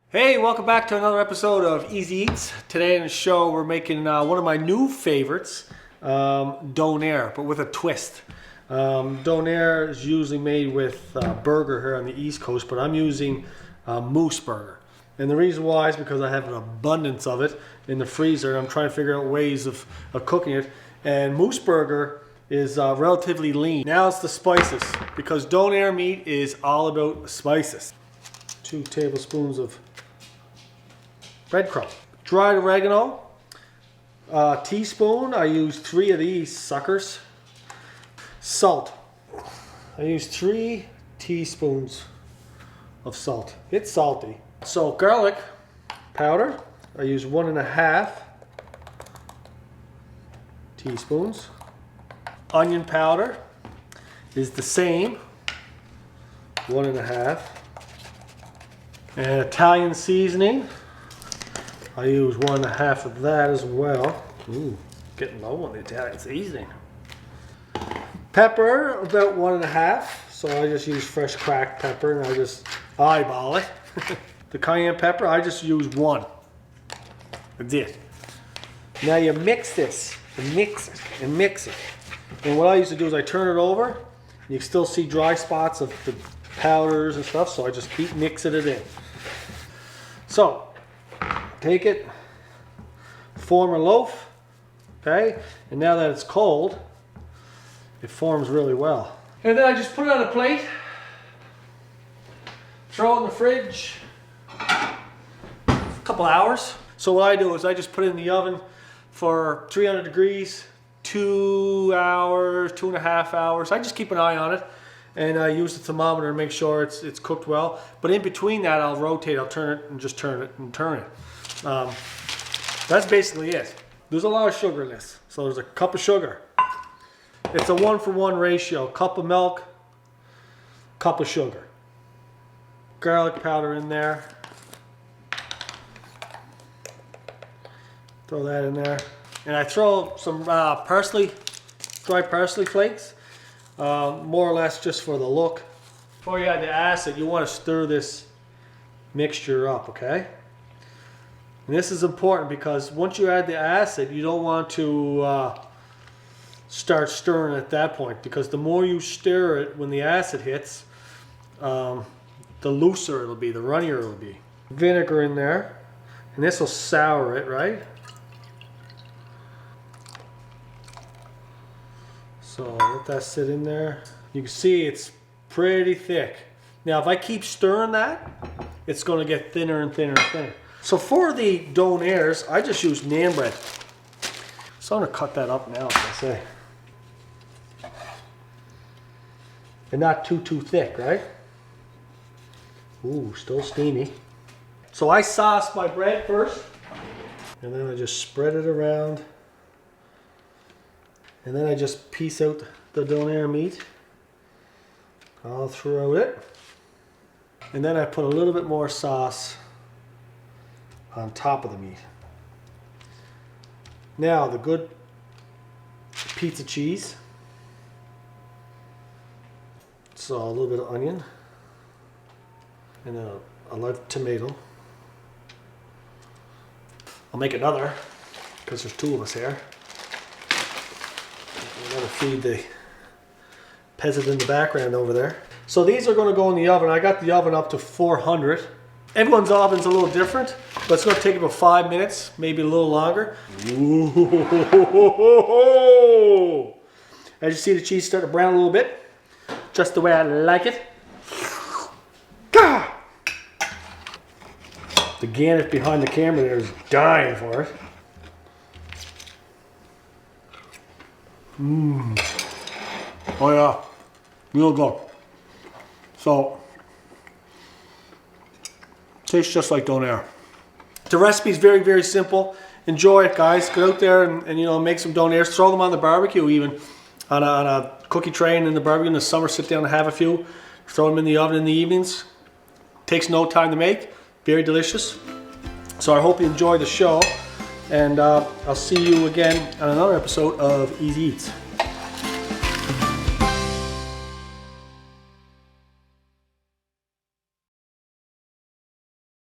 Hey, welcome back to another episode of Easy Eats. Today in the show we're making one of my new favorites, Donair, but with a twist. Donair is usually made with burger here on the East Coast, but I'm using moose burger. And the reason why is because I have an abundance of it in the freezer and I'm trying to figure out ways of cooking it. And moose burger is relatively lean. Now it's the spices, because Donair meat is all about spices. 2 tablespoons of breadcrumb. Dried oregano, teaspoon. I use 3 of these suckers. Salt. I use 3 teaspoons of salt. It's salty. So garlic powder, I use 1.5 teaspoons. Onion powder is the same, 1.5. And Italian seasoning, I use 1.5 of that as well. Ooh, getting low on the Italian seasoning. Pepper, about 1.5. So I just use fresh cracked pepper and I just eyeball it. The cayenne pepper, I just use 1. That's it. Now you mix this, and mix it, and mix it. And what I used to do is I turn it over, and you can still see dry spots of the powders and stuff, so I just keep mixing it in. So, take it, form a loaf, okay? And now that it's cold, it forms really well. And then I just put it on a plate, throw it in the fridge, a couple hours. So what I do is I just put it in the oven for 300 degrees, 2 hours, 2.5 hours. I just keep an eye on it. And I use the thermometer to make sure it's cooked well. But in between that, I'll rotate, I'll turn it and just turn it and turn it. That's basically it. There's a lot of sugar in this. So there's a cup of sugar. It's a 1-for-1 ratio. Cup of milk, cup of sugar. Garlic powder in there. Throw that in there. And I throw some parsley, dry parsley flakes. More or less just for the look. Before you add the acid, you want to stir this mixture up, okay? And this is important because once you add the acid, you don't want to start stirring at that point, because the more you stir it when the acid hits, the looser it'll be, the runnier it'll be. Vinegar in there, and this will sour it, right? So let that sit in there. You can see it's pretty thick. Now if I keep stirring that, it's going to get thinner and thinner and thinner. So for the Donairs, I just use naan bread. So I'm going to cut that up now, as I say. And not too thick, right? Ooh, still steamy. So I sauce my bread first. And then I just spread it around. And then I just piece out the Donair meat all throughout it. And then I put a little bit more sauce on top of the meat. Now the good pizza cheese. So a little bit of onion. And a live tomato. I'll make another because there's 2 of us here. I'm going to feed the peasant in the background over there. So these are going to go in the oven. I got the oven up to 400. Everyone's oven's a little different, but it's going to take about 5 minutes, maybe a little longer. Ooh. As you see, the cheese start to brown a little bit, just the way I like it. The gannet behind the camera there is dying for it. Mmm. Oh yeah, real good. So, tastes just like Donair. The recipe is very, very simple. Enjoy it, guys. Get out there and you know, make some Donairs. Throw them on the barbecue, even on a cookie tray, and in the barbecue in the summer. Sit down and have a few. Throw them in the oven in the evenings. Takes no time to make. Very delicious. So I hope you enjoy the show. And I'll see you again on another episode of Easy Eats.